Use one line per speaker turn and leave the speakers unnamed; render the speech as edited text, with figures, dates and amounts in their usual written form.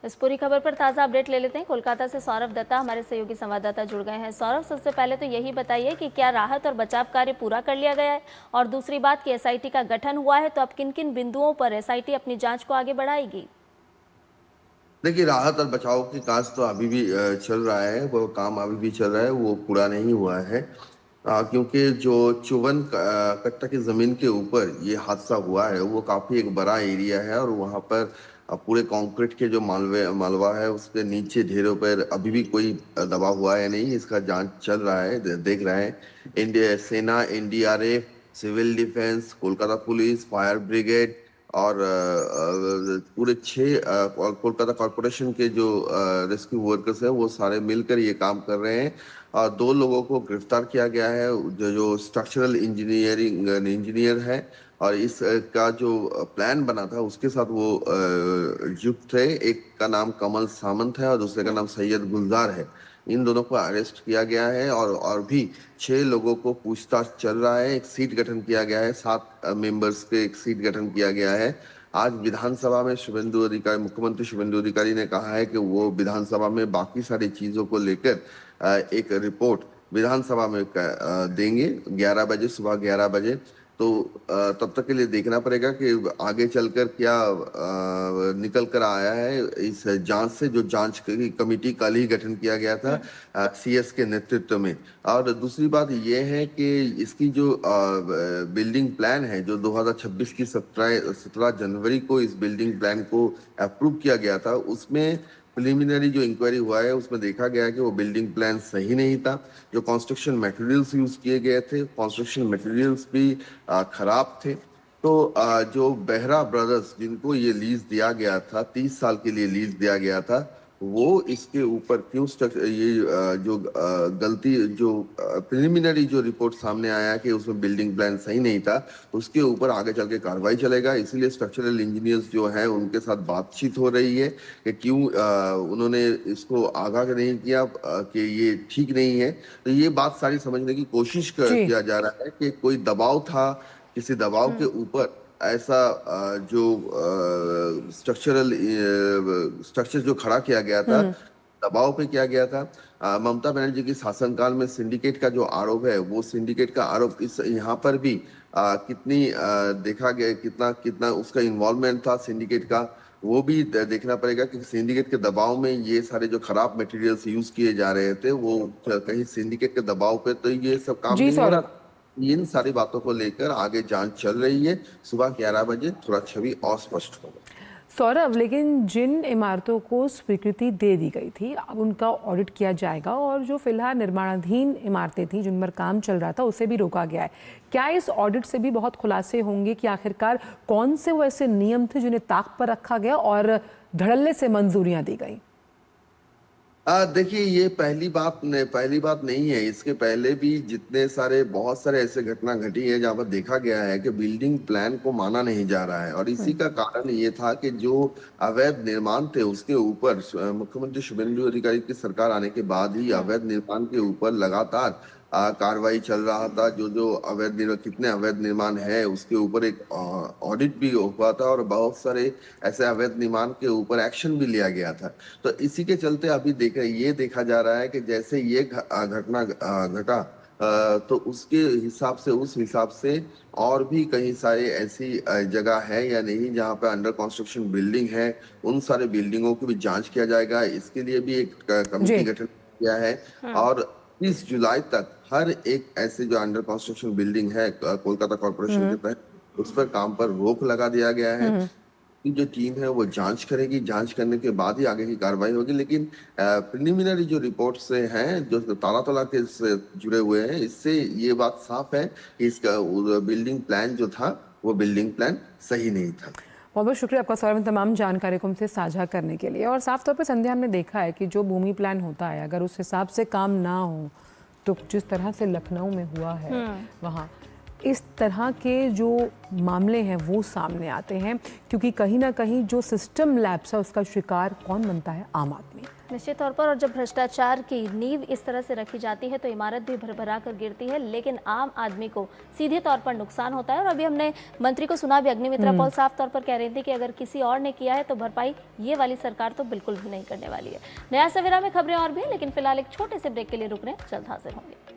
इस पूरी खबर पर ताज़ा अपडेट ले लेते हैं। कोलकाता से सौरभ दत्ता हमारे सहयोगी संवाददाता जुड़ गए हैं। सौरभ, सबसे पहले तो यही बताइए कि क्या राहत और बचाव कार्य पूरा कर लिया गया है, और दूसरी बात कि एसआईटी का गठन हुआ है तो अब किन किन बिंदुओं पर एसआईटी अपनी जांच को आगे बढ़ाएगी?
देखिए, राहत और बचाव की काज तो अभी भी चल रहा है। वो काम अभी भी चल रहा है, वो पूरा नहीं हुआ है। क्योंकि जो 54 कट्टा की जमीन के ऊपर ये हादसा हुआ है वो काफी एक बड़ा एरिया है, और वहां पर पूरे कंक्रीट के जो मालवा है उसके नीचे ढेरों पर अभी भी कोई दबा हुआ है नहीं। इसका जांच चल रहा है, देख रहे हैं। इंडिया सेना, NDRF, civil defence, Kolkata police, fire brigade और पूरे 6 कोलकाता कॉरपोरेशन के जो रेस्क्यू वर्कर्स हैं वो सारे मिलकर ये काम कर रहे हैं। 2 लोगों को गिरफ्तार किया गया है, जो स्ट्रक्चरल इंजीनियरिंग इंजीनियर है, और इस का जो प्लान बना था उसके साथ वो युक्त थे। एक का नाम कमल सामंत है और दूसरे का नाम सैयद गुलजार है। इन दोनों को अरेस्ट किया गया है, और भी 6 लोगों को पूछताछ चल रहा है। एक सीट गठन किया गया है, 7 मेंबर्स के एक सीट गठन किया गया है। आज विधानसभा में शुभेंदु अधिकारी, मुख्यमंत्री शुभेंदु अधिकारी ने कहा है कि वो विधानसभा में बाकी सारी चीजों को लेकर एक रिपोर्ट विधानसभा में देंगे 11 बजे, सुबह 11 बजे। तो तब तक के लिए देखना पड़ेगा कि आगे चलकर क्या निकल कर आया है इस जांच से। जो जांच की कमेटी कल ही गठन किया गया था सीएस के नेतृत्व में। और दूसरी बात यह है कि इसकी जो बिल्डिंग प्लान है, जो 2026 की 17 जनवरी को इस बिल्डिंग प्लान को अप्रूव किया गया था, उसमें प्रिलिमिनरी जो इंक्वायरी हुआ है उसमें देखा गया कि वो बिल्डिंग प्लान सही नहीं था। जो कंस्ट्रक्शन मटेरियल्स यूज किए गए थे, कंस्ट्रक्शन मटेरियल्स भी खराब थे। तो जो बेहरा ब्रदर्स जिनको ये लीज दिया गया था, 30 साल के लिए लीज दिया गया था, वो इसके ऊपर क्यों ये जो गलती, जो प्रिलिमिनरी जो रिपोर्ट सामने आया कि उसमें बिल्डिंग प्लान सही नहीं था, उसके ऊपर आगे चल के कार्रवाई चलेगा। इसीलिए स्ट्रक्चरल इंजीनियर्स जो है उनके साथ बातचीत हो रही है कि क्यों उन्होंने इसको आगाह नहीं किया कि ये ठीक नहीं है। तो ये बात सारी समझने की कोशिश
जी।
किया जा रहा है कि कोई दबाव था, किसी दबाव के ऊपर ऐसा जो स्ट्रक्चरल स्ट्रक्चर जो खड़ा किया गया था, दबाव पे किया गया था। ममता बनर्जी की शासनकाल में सिंडिकेट का जो आरोप है, वो सिंडिकेट का आरोप इस यहाँ पर भी कितनी देखा गया, कितना कितना उसका इन्वॉल्वमेंट था सिंडिकेट का, वो भी देखना पड़ेगा कि सिंडिकेट के दबाव में ये सारे जो खराब मटेरियल्स यूज किए जा रहे थे वो कहीं सिंडिकेट के दबाव पे तो ये सब काम
जी
नहीं हो
सौरभ।
रहा। इन सारी बातों को लेकर आगे जांच चल रही है। सुबह 11 बजे थोड़ा छवि और स्पष्ट होगा।
सौरभ, लेकिन जिन इमारतों को स्वीकृति दे दी गई थी अब उनका ऑडिट किया जाएगा, और जो फिलहाल निर्माणाधीन इमारतें थी जिन पर काम चल रहा था उसे भी रोका गया है। क्या इस ऑडिट से भी बहुत खुलासे होंगे कि आखिरकार कौन से वो ऐसे नियम थे जिन्हें ताक पर रखा गया और धड़ल्ले से मंजूरियां दी गई?
देखिए, ये पहली बात नहीं है। इसके पहले भी जितने सारे बहुत सारे ऐसे घटना घटी है जहां पर देखा गया है कि बिल्डिंग प्लान को माना नहीं जा रहा है, और इसी का कारण ये था कि जो अवैध निर्माण थे उसके ऊपर मुख्यमंत्री शुभेंदु अधिकारी की सरकार आने के बाद ही अवैध निर्माण के ऊपर लगातार कार्रवाई चल रहा था। जो जो कितने अवैध निर्माण है उसके ऊपर एक ऑडिट भी हुआ था, और बहुत सारे ऐसे अवैध निर्माण के ऊपर एक्शन भी लिया गया था। तो इसी के चलते अभी ये देखा जा रहा है कि जैसे ये घटना घटा, तो उसके हिसाब से, उस हिसाब से और भी कई सारे ऐसी जगह है या नहीं जहाँ पे अंडर कंस्ट्रक्शन बिल्डिंग है, उन सारे बिल्डिंगों की भी जांच किया जाएगा। इसके लिए भी एक कमेटी
जी।
गठन किया है। और 30 जुलाई तक हर एक ऐसे जो अंडर कंस्ट्रक्शन बिल्डिंग है कोलकाता कॉरपोरेशन के तहत, उस पर काम पर रोक लगा दिया गया है। की जो टीम है वो जांच करेगी, जांच करने के बाद ही आगे की कार्रवाई होगी। लेकिन प्रिलिमिनरी जो रिपोर्ट से हैं, जो ताला तला के से जुड़े हुए हैं, इससे ये बात साफ है कि इसका बिल्डिंग प्लान जो था वो बिल्डिंग प्लान सही नहीं था।
बहुत बहुत शुक्रिया आपका सौरभ, तमाम जानकारी को हमसे साझा करने के लिए। और साफ तौर पर संध्या, हमने देखा है कि जो भूमि प्लान होता है अगर उस हिसाब से काम ना हो तो जिस तरह से लखनऊ में हुआ है वहाँ इस तरह के जो मामले हैं वो सामने आते हैं, क्योंकि कहीं ना कहीं जो सिस्टम लैप्स है उसका शिकार कौन बनता है? आम आदमी।
निश्चित तौर पर, और जब भ्रष्टाचार की नींव इस तरह से रखी जाती है तो इमारत भी भरभरा कर गिरती है, लेकिन आम आदमी को सीधे तौर पर नुकसान होता है। और अभी हमने मंत्री को सुना भी, अग्निमित्रा पॉल साफ तौर पर कह रही थी कि अगर किसी और ने किया है तो भरपाई ये वाली सरकार तो बिल्कुल भी नहीं करने वाली है। नया सवेरा में खबरें और भी हैं, लेकिन फिलहाल एक छोटे से ब्रेक के लिए रुक रहे हैं, जल्द हाजिर होंगे।